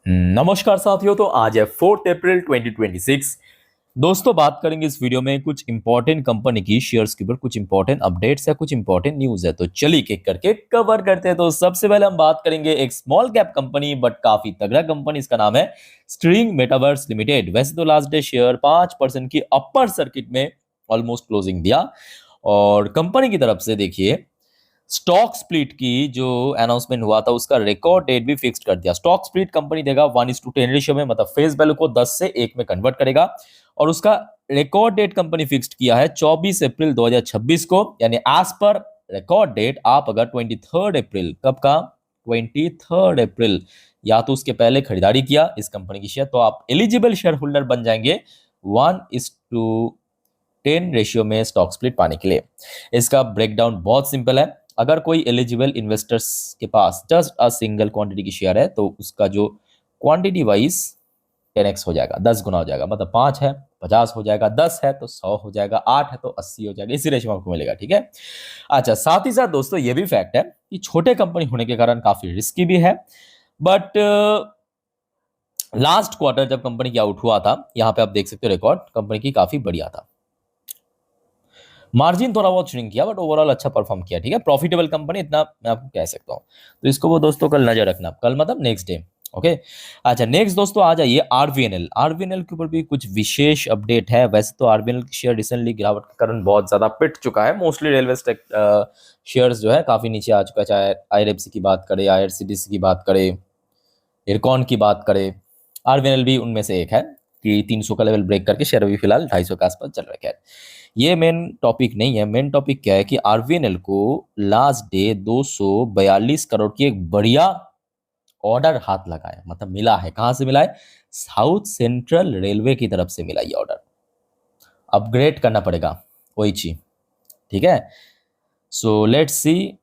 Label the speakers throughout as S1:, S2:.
S1: नमस्कार साथियों। तो आज है 4 अप्रैल 2026। दोस्तों, बात करेंगे इस वीडियो में कुछ इंपॉर्टेंट कंपनी की शेयर्स के ऊपर, कुछ इंपॉर्टेंट अपडेट्स या कुछ इंपॉर्टेंट न्यूज है। तो चलिए एक करके कवर करते हैं। तो सबसे पहले हम बात करेंगे एक स्मॉल कैप कंपनी बट काफी तगड़ा कंपनी। इसका नाम है स्ट्रिंग मेटावर्स लिमिटेड। वैसे तो लास्ट डे शेयर 5% की अपर सर्किट में ऑलमोस्ट क्लोजिंग दिया। और कंपनी की तरफ से देखिए, स्टॉक स्प्लिट की जो अनाउंसमेंट हुआ था उसका रिकॉर्ड डेट भी फिक्स्ड कर दिया। स्टॉक स्प्लिट कंपनी देगा 1:10 रेशियो में, मतलब फेस वैल्यू को 10 से 1 में कन्वर्ट करेगा। और उसका रिकॉर्ड डेट कंपनी फिक्स्ड किया है 24 अप्रैल 2026 को। यानी एज पर रिकॉर्ड डेट आप अगर 23 अप्रैल, कब का 23 अप्रैल, या तो उसके पहले खरीदारी किया इस कंपनी की शेयर, तो आप एलिजिबल शेयर होल्डर बन जाएंगे 1:10 रेशियो में स्टॉक स्प्लिट पाने के लिए। इसका ब्रेकडाउन बहुत सिंपल है। अगर कोई एलिजिबल इन्वेस्टर्स के पास जस्ट अ सिंगल क्वांटिटी की शेयर है तो उसका जो क्वांटिटी वाइज 10x हो जाएगा, 10 गुना हो जाएगा। मतलब 5 है 50 हो जाएगा, 10 है तो 100 हो जाएगा, 8 है तो 80 हो जाएगा। इसी रेशियो में आपको मिलेगा। ठीक है। अच्छा, साथ ही साथ दोस्तों ये भी फैक्ट है कि छोटे कंपनी होने के कारण काफी रिस्की भी है। बट लास्ट क्वार्टर जब कंपनी की आउट हुआ था, यहाँ पे आप देख सकते हो रिकॉर्ड कंपनी की काफी बढ़िया था। मार्जिन थोड़ा बहुत श्रिंक किया बट ओवरऑल अच्छा परफॉर्म किया। ठीक है, प्रॉफिटेबल कंपनी, इतना मैं आपको कह सकता हूँ। तो इसको वो दोस्तों कल नजर रखना, कल मतलब नेक्स्ट डे। ओके। अच्छा, नेक्स्ट दोस्तों आ जाइए आरवीएनएल। आरवीएनएल के ऊपर भी कुछ विशेष अपडेट है। वैसे तो आरवीएनएल की शेयर रिसेंटली गिरावट के कारण बहुत ज्यादा पिट चुका है। मोस्टली रेलवे शेयर्स जो है काफी नीचे आ चुका है। चाहे आईआरएफसी की बात करें, आईआरसीटीसी की बात करें, इरकॉन की बात करें, आरवीएनएल भी उनमें से एक है कि 300 का लेवल ब्रेक करके शेयर अभी फिलहाल 250 के आसपास चल रहा है। ये मेन टॉपिक नहीं है। मेन टॉपिक क्या है कि आरवीएनएल को लास्ट डे 242 करोड़ की एक बढ़िया ऑर्डर हाथ लगा है, मतलब मिला है। कहां से मिला है? साउथ सेंट्रल रेलवे की तरफ से मिला ये ऑर्डर। अपग्रेड करना पड़ेगा वही चीज। ठीक है। So let's see.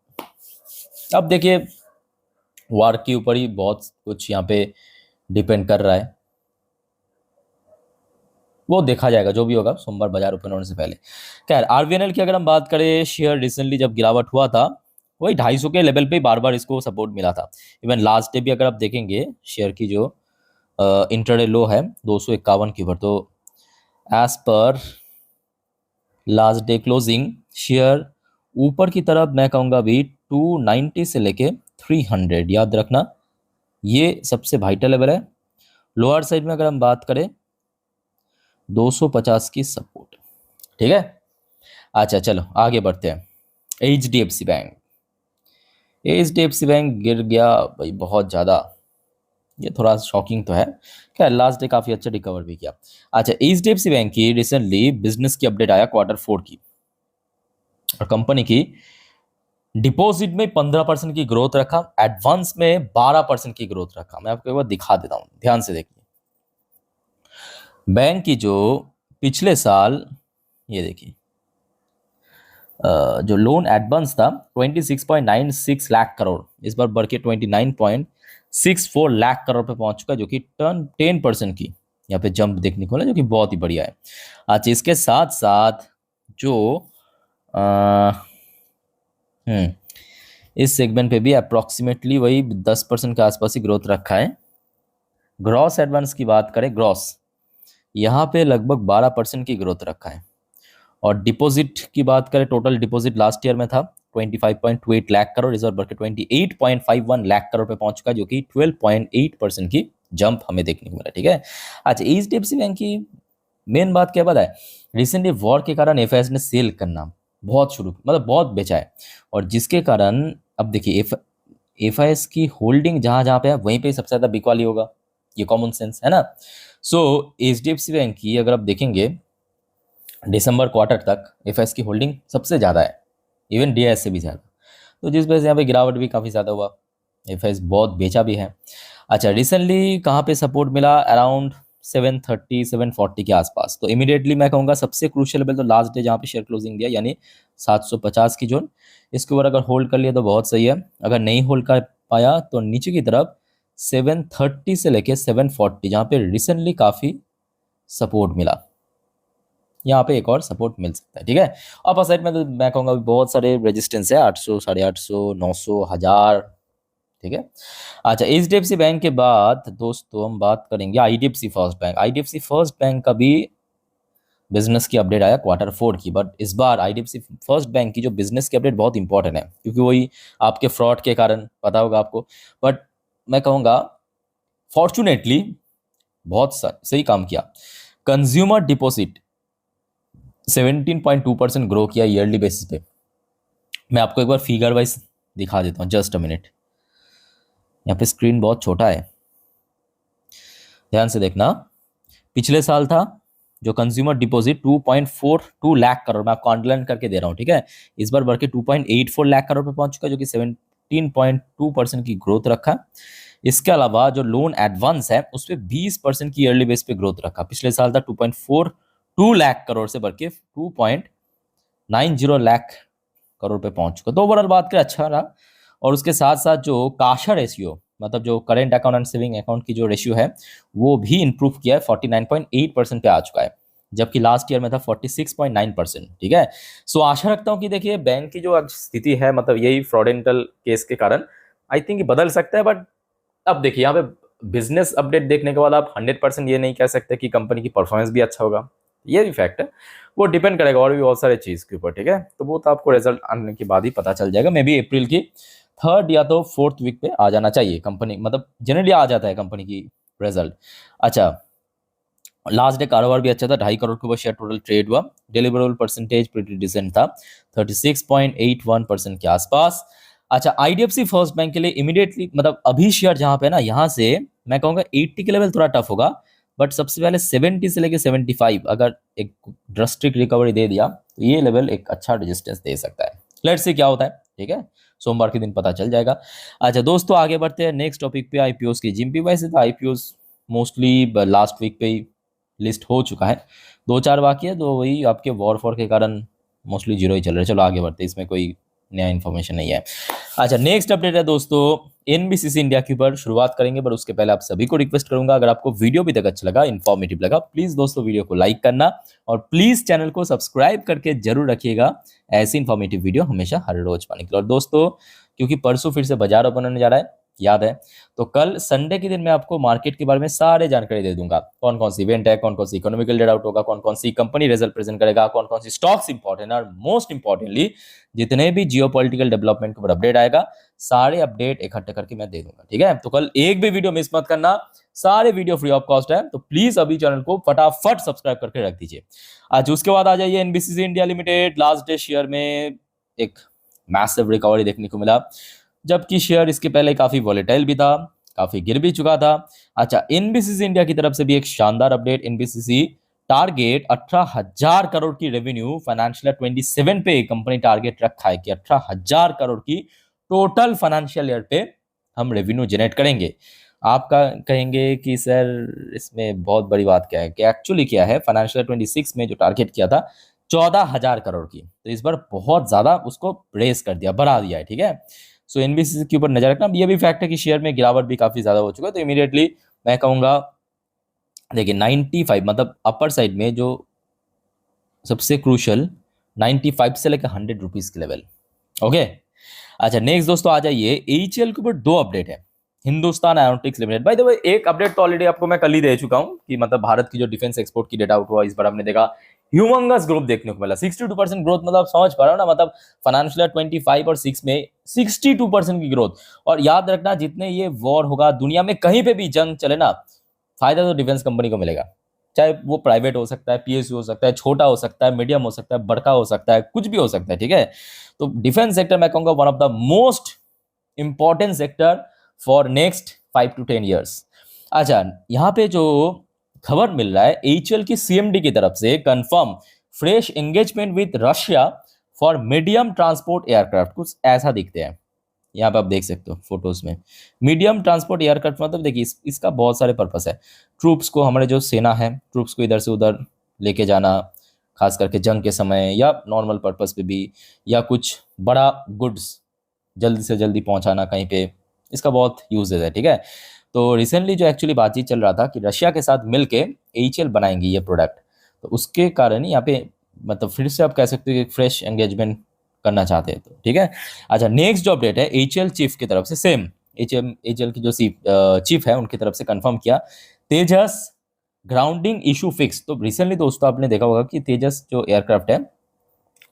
S1: अब देखिए, वार के ऊपर ही बहुत कुछ यहाँ पे डिपेंड कर रहा है। वो देखा जाएगा जो भी होगा सोमवार बाजार ओपन होने से पहले। खैर, आरवीएनएल की अगर हम बात करें, शेयर रिसेंटली जब गिरावट हुआ था वही 250 के लेवल पे बार बार इसको सपोर्ट मिला था। इवन लास्ट डे भी अगर आप देखेंगे शेयर की जो इंटरडे लो है 251 के ऊपर, तो as per last day closing share ऊपर की तरफ मैं कहूँगा अभी 290 से लेके 300, याद रखना ये सबसे वाइटल लेवल है। लोअर साइड में अगर हम बात करें 250 की सपोर्ट। ठीक है। अच्छा चलो आगे बढ़ते हैं। HDFC bank. एचडीएफसी बैंक गिर गया भाई बहुत ज़्यादा। ये थोड़ा शॉकिंग तो है। क्या, लास्ट डे काफ़ी अच्छा रिकवर भी किया। अच्छा, एचडीएफसी बैंक की रिसेंटली बिजनेस की अपडेट आया Q4 की। और कंपनी की डिपॉजिट में 15% की ग्रोथ रखा, एडवांस में 12% की ग्रोथ रखा। मैं आपको एक बार दिखा देता हूँ, ध्यान से देखिए। बैंक की जो पिछले साल, ये देखिए, जो लोन एडवांस था 26.96 लाख करोड़, इस बार बढ़ के 29.64 लाख करोड़ पे पहुंच चुका है, जो कि 10% की यहाँ पे जंप देखने को मिला, जो कि बहुत ही बढ़िया है। अच्छा, इसके साथ साथ जो अ, इस सेगमेंट पे भी अप्रोक्सीमेटली वही 10% के आसपास ही ग्रोथ रखा है। ग्रॉस एडवांस की बात करें, ग्रॉस यहाँ पे लगभग 12% की ग्रोथ रखा है। और डिपॉजिट की बात करें, टोटल डिपॉजिट लास्ट ईयर में था 25.28 लाख करोड़, इस बार बढ़ के 28.51 लाख करोड़ पे पहुंच चुका है, जो कि 12.8% की जंप हमें देखने को मिला। ठीक है। अच्छा, एचडीएफसी बैंक की मेन बात क्या पता है? रिसेंटली वॉर के कारण एफआईएस ने सेल करना बहुत शुरू, मतलब बहुत बेचा है। और जिसके कारण अब देखिए एफआईएस की होल्डिंग जहां जहां पे है वहीं पे सबसे ज्यादा बिकवाली होगा। ये कॉमन सेंस है ना। सो एचडीएफसी बैंक की अगर आप देखेंगे दिसंबर क्वार्टर तक एफएस की होल्डिंग सबसे ज़्यादा है, इवन डीआईएस से भी ज़्यादा। तो जिस वजह से यहाँ पे गिरावट भी काफ़ी ज़्यादा हुआ, एफएस बहुत बेचा भी है। अच्छा, रिसेंटली कहाँ पे सपोर्ट मिला? अराउंड 730 740 के आसपास। तो इमीडिएटली मैं कहूँगा सबसे क्रूशियल लेवल तो लास्ट डे जहाँ पे शेयर क्लोजिंग दिया, यानी 750 की जोन। इसके ऊपर अगर होल्ड कर लिया तो बहुत सही है। अगर नहीं होल्ड कर पाया तो नीचे की तरफ 730 से लेके 740, जहाँ पे रिसेंटली काफ़ी सपोर्ट मिला, यहाँ पे एक और सपोर्ट मिल सकता है। ठीक है। अपर साइड में तो मैं कहूँगा बहुत सारे रेजिस्टेंस है, 800, 850, 900, 1000, ठीक है। अच्छा, एचडीएफसी बैंक के बाद दोस्तों हम बात करेंगे IDFC first bank. IDFC first bank का भी बिजनेस की अपडेट आया Q4 की, बट इस बार आईडीएफसी फर्स्ट बैंक की जो बिजनेस की अपडेट बहुत इंपॉर्टेंट है, क्योंकि वही आपके फ्रॉड के कारण पता होगा आपको। बट मैं कहूँगा फॉर्चुनेटली बहुत सही काम किया। कंज्यूमर डिपॉजिट 17.2% ग्रो किया ईयरली बेसिस पे। मैं आपको एक बार फिगर वाइज दिखा देता हूँ, जस्ट अ मिनट। यहाँ पे स्क्रीन बहुत छोटा है, ध्यान से देखना। पिछले साल था जो कंज्यूमर डिपॉजिट 2.42 लाख करोड़, मैं आपको अंडरलाइन करके दे रहा हूँ, ठीक है। इस बार बढ़ के 2.84 लाख करोड़ पे पहुंच चुका है, जो कि 17.2% की ग्रोथ रखा। इसके अलावा जो लोन एडवांस है उस पर 20% की ईयरली बेस पे ग्रोथ रखा। पिछले साल था 2.42 लाख करोड़ से बढ़ के 2.90 लाख करोड़ पे पहुंच चुका। तो ओवरऑल बात करें अच्छा रहा। और उसके साथ साथ जो काशा रेशियो, मतलब जो current account and saving account की जो रेशियो है वो भी इंप्रूव किया है, 49.8% पे आ चुका है, जबकि लास्ट ईयर में था 46.9%, ठीक है। सो आशा रखता हूँ कि देखिए बैंक की जो आज स्थिति है, मतलब यही फ्रॉडेंटल केस के कारण आई थिंक बदल सकता है। बट अब देखिए यहाँ पे बिजनेस अपडेट देखने के बाद आप 100% ये नहीं कह सकते कि कंपनी की परफॉर्मेंस भी अच्छा होगा, ये भी फैक्ट है। वो डिपेंड करेगा और भी बहुत सारे चीज़ के ऊपर, ठीक है। तो वो तो आपको रिजल्ट आने के बाद ही पता चल जाएगा। मे बी अप्रैल की 3rd या तो 4th वीक पे आ जाना चाहिए कंपनी, मतलब जनरली आ जाता है कंपनी की रिजल्ट। अच्छा, लास्ट डे कारोबार भी अच्छा था, 2.5 करोड़ के ऊपर शेयर टोटल ट्रेड हुआ। डिलीवरेबल परसेंटेज प्रीटी डिसेंट था, 36.81% के आसपास। अच्छा, आईडीएफसी फर्स्ट बैंक के लिए इमीडिएटली, मतलब अभी शेयर जहां पे ना, यहां से मैं कहूंगा 80 के लेवल थोड़ा टफ होगा, बट सबसे पहले 70 से लेके 75 अगर एक ड्रास्टिक रिकवरी दे दिया तो ये लेवल एक अच्छा रेजिस्टेंस दे सकता है। लेट्स सी क्या होता है, ठीक है, सोमवार के दिन पता चल जाएगा। अच्छा दोस्तों, आगे बढ़ते हैं नेक्स्ट टॉपिक पे, आईपीओस की। जिम्पी वैसे तो आईपीओस मोस्टली लास्ट वीक पे ही लिस्ट हो चुका है, 2-4 बाकी है, तो वही आपके वॉर फॉर के कारण मोस्टली जीरो ही चल रहा है। चलो आगे बढ़ते हैं, इसमें कोई नया इन्फॉर्मेशन नहीं है। अच्छा, नेक्स्ट अपडेट है दोस्तों एनबीसीसी इंडिया के ऊपर, शुरुआत करेंगे। पर उसके पहले आप सभी को रिक्वेस्ट करूंगा, अगर आपको वीडियो भी तक अच्छा लगा, इन्फॉर्मेटिव लगा, प्लीज दोस्तों वीडियो को लाइक करना और प्लीज चैनल को सब्सक्राइब करके जरूर रखिएगा, ऐसी इन्फॉर्मेटिव वीडियो हमेशा हर रोज पाने के लिए। और दोस्तों, क्योंकि परसों फिर से बाजार ओपन होने जा रहा है, याद है, तो कल संडे के दिन मैं आपको मार्केट के बारे में सारे जानकारी दे दूंगा। कौन कौन सी इवेंट है, कौन कौन सी इकोनॉमिकल डेटा आउट होगा, कौन कौन सी कंपनी रिजल्ट प्रेजेंट करेगा, कौन कौन सी स्टॉक्स इंपॉर्टेंट है, और मोस्ट इंपॉर्टेंटली जितने भी जियोपॉलिटिकल डेवलपमेंट के ऊपर अपडेट आएगा, सारे अपडेट इकट्ठे करके मैं दे दूंगा, ठीक है। तो कल एक भी वीडियो मिस मत करना, सारे वीडियो फ्री ऑफ कॉस्ट है, तो प्लीज अभी चैनल को फटाफट सब्सक्राइब करके रख दीजिए। आज उसके बाद आ जाइए NBCC India limited. Last day share में एक मैसिव रिकवरी देखने को मिला, जबकि शेयर इसके पहले काफी वॉलेटाइल भी था, काफी गिर भी चुका था। अच्छा, एनबीसीसी इंडिया की तरफ से भी एक शानदार अपडेट। एनबीसीसी टारगेट 18,000 करोड़ की रेवेन्यू फाइनेंशियल 27 पे कंपनी टारगेट रखा है कि 18,000 करोड़ की टोटल फाइनेंशियल ईयर पे हम रेवेन्यू जनरेट करेंगे। आपका कहेंगे कि सर इसमें बहुत बड़ी बात क्या है, कि एक्चुअली क्या है, फाइनेंशियल 26 में जो टारगेट किया था 14,000 करोड़ की, तो इस बार बहुत ज्यादा उसको रेस कर दिया, बढ़ा दिया है, ठीक है। सो एनबीसीसी के ऊपर नजर रखना। ये भी फैक्ट है कि शेयर में गिरावट भी काफी ज्यादा हो चुका है, तो इमीडिएटली मैं कहूंगा देखिए 95, मतलब अपर साइड में जो सबसे क्रूशल 95 से लेकर 100 रुपीज के लेवल, ओके। अच्छा नेक्स्ट दोस्तों आ जाइए, एचएल के ऊपर 2 अपडेट है। Hindustan aeronautics limited, by the way एक अपडेट तो ऑलरेडी आपको मैं कल ही दे चुका हूं कि मतलब भारत की जो डिफेंस एक्सपोर्ट की डेटा आउट हुआ, इस बार हमने देखा ह्यूमंगस ग्रोथ देखने को मिला, 62% ग्रोथ, मतलब समझ पा रहे हो ना, मतलब फाइनेंशियल 25 और 6 में 62% की ग्रोथ। और याद रखना, जितने ये वॉर होगा दुनिया में, कहीं पे भी जंग चले ना, फायदा तो डिफेंस कंपनी को मिलेगा, चाहे वो प्राइवेट हो सकता है, पीएसयू हो सकता है, छोटा हो सकता है, मीडियम हो सकता है, बड़का हो सकता है, कुछ भी हो सकता है, ठीक है। तो डिफेंस सेक्टर मैं कहूंगा one of the most important sector for next 5 to 10 years. अच्छा, यहाँ पे जो खबर मिल रहा है एचएल की सीएमडी की तरफ से, confirm fresh engagement with Russia for medium transport aircraft, कुछ ऐसा दिखते हैं यहाँ पे, आप देख सकते हो फोटोज में। मीडियम ट्रांसपोर्ट एयरक्राफ्ट मतलब देखिए इसका बहुत सारे पर्पस है। ट्रूप्स को, हमारे जो सेना है, ट्रूप्स को इधर से उधर लेके जाना, खास करके जंग के समय, या नॉर्मल पर्पस पे भी, या कुछ बड़ा गुड्स जल्दी से जल्दी पहुंचाना कहीं पे, इसका बहुत यूजेज है, ठीक है। तो रिसेंटली जो एक्चुअली बातचीत चल रहा था कि रशिया के साथ मिलके एचएल बनाएंगे ये प्रोडक्ट, तो उसके कारण यहाँ पे मतलब फिर से आप कह सकते हो कि फ्रेश एंगेजमेंट करना चाहते हैं, तो ठीक है। अच्छा नेक्स्ट जो अपडेट है एचएल चीफ की तरफ से, सेम एचएल की जो चीफ है उनकी तरफ से कंफर्म किया तेजस ग्राउंडिंग इशू फिक्स। तो रिसेंटली दोस्तों आपने देखा होगा कि तेजस जो एयरक्राफ्ट है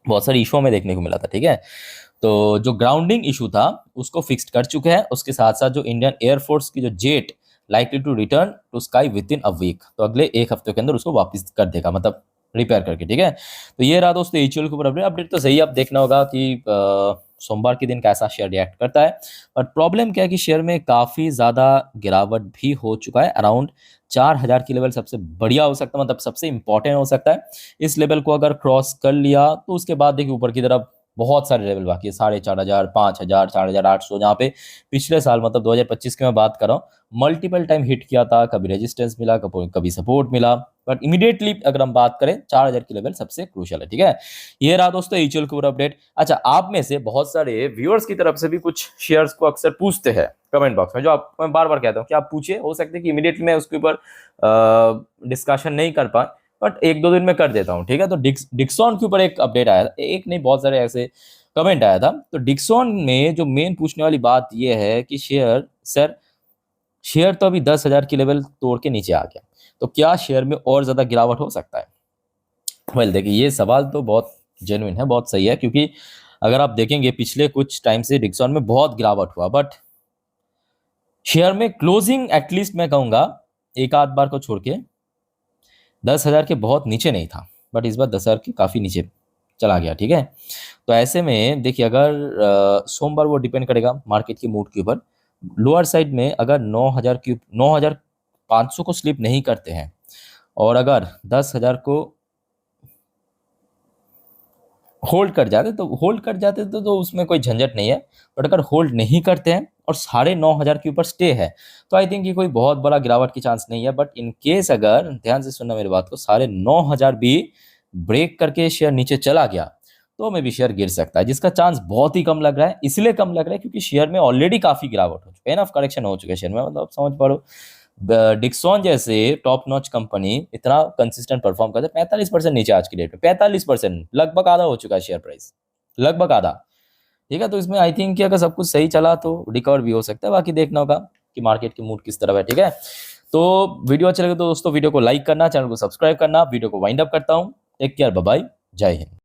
S1: बहुत सारे इशू में देखने को मिला था, ठीक है। तो जो ग्राउंडिंग इशू था उसको फिक्स्ड कर चुके हैं। उसके साथ साथ जो इंडियन एयरफोर्स की जो jet likely to return to sky within a week, तो अगले एक हफ्ते के अंदर उसको वापस कर देगा, मतलब रिपेयर करके, ठीक है। तो ये रहा दोस्तों एचयूएल के ऊपर अपडेट। अपडेट तो सही, अब देखना होगा कि सोमवार के दिन कैसा शेयर रिएक्ट करता है। पर प्रॉब्लम क्या है कि शेयर में काफ़ी ज़्यादा गिरावट भी हो चुका है। अराउंड 4,000 की लेवल सबसे बढ़िया हो सकता है, मतलब सबसे इंपॉर्टेंट हो सकता है। इस लेवल को अगर क्रॉस कर लिया तो उसके बाद देखिए ऊपर की तरफ बहुत सारे लेवल बाकी है, 4,500, 5,000, 4,800, जहाँ पे पिछले साल मतलब 2025 की मैं बात कर रहा हूँ मल्टीपल टाइम हिट किया था, कभी रेजिस्टेंस मिला, कभी सपोर्ट मिला। बट इमीडिएटली अगर हम बात करें 4,000 की लेवल सबसे क्रूशियल है, ठीक है। ये रहा दोस्तों एचयूएल के ऊपर अपडेट। अच्छा, आप में से बहुत सारे व्यूअर्स की तरफ से भी कुछ शेयर्स को अक्सर पूछते हैं कमेंट बॉक्स में, जो आप मैं बार बार कहता हूँ कि आप पूछिए, हो सकता है कि इमीडिएटली मैं उसके ऊपर डिस्कशन नहीं कर पाए, बट एक दो दिन में कर देता हूँ, ठीक है। तो डिक्सॉन के ऊपर एक अपडेट आया था, एक नहीं बहुत सारे ऐसे कमेंट आया था। तो डिक्सॉन में जो मेन पूछने वाली बात यह है कि शेयर तो अभी 10,000 की लेवल तोड़ के नीचे आ गया, तो क्या शेयर में और ज्यादा गिरावट हो सकता है? वेल देखिए, ये सवाल तो बहुत जेन्युइन है, बहुत सही है, क्योंकि अगर आप देखेंगे पिछले कुछ टाइम से डिक्सॉन में बहुत गिरावट हुआ, बट शेयर में क्लोजिंग एटलीस्ट मैं कहूंगा एक आध बार को छोड़ के 10,000 के बहुत नीचे नहीं था, बट इस बार 10,000 के काफ़ी नीचे चला गया, ठीक है। तो ऐसे में देखिए, अगर सोमवार वो डिपेंड करेगा मार्केट के मूड के ऊपर। लोअर साइड में अगर 9,500 को स्लिप नहीं करते हैं और अगर 10,000 को होल्ड कर जाते तो उसमें कोई झंझट नहीं है। बट अगर होल्ड नहीं करते हैं और 9,500 के ऊपर स्टे है, तो आई थिंक कि कोई बहुत बड़ा गिरावट की चांस नहीं है। बट इन केस अगर ध्यान से सुनना मेरी बात को, 9,500 भी ब्रेक करके शेयर नीचे चला गया तो मे भी शेयर गिर सकता है, जिसका चांस बहुत ही कम लग रहा है। इसलिए कम लग रहा है क्योंकि शेयर में ऑलरेडी काफी गिरावट हो चुकी है, एनफ करेक्शन हो चुका है शेयर में, मतलब आप समझ पा रहे हो। डिक्सॉन जैसे टॉप नॉच कंपनी इतना कंसिस्टेंट परफॉर्म करते, 45% नीचे आज की डेट में, 45%, लगभग आधा हो चुका है शेयर प्राइस, लगभग आधा, ठीक है। तो इसमें आई थिंक कि अगर सब कुछ सही चला तो रिकवर भी हो सकता है, बाकी देखना होगा कि मार्केट की मूड किस तरफ है, ठीक है। तो वीडियो अच्छा लगे तो दोस्तों वीडियो को लाइक करना, चैनल को सब्सक्राइब करना। वीडियो को वाइंड अप करता हूँ, टेक केयर, बाय बाय, जय हिंद।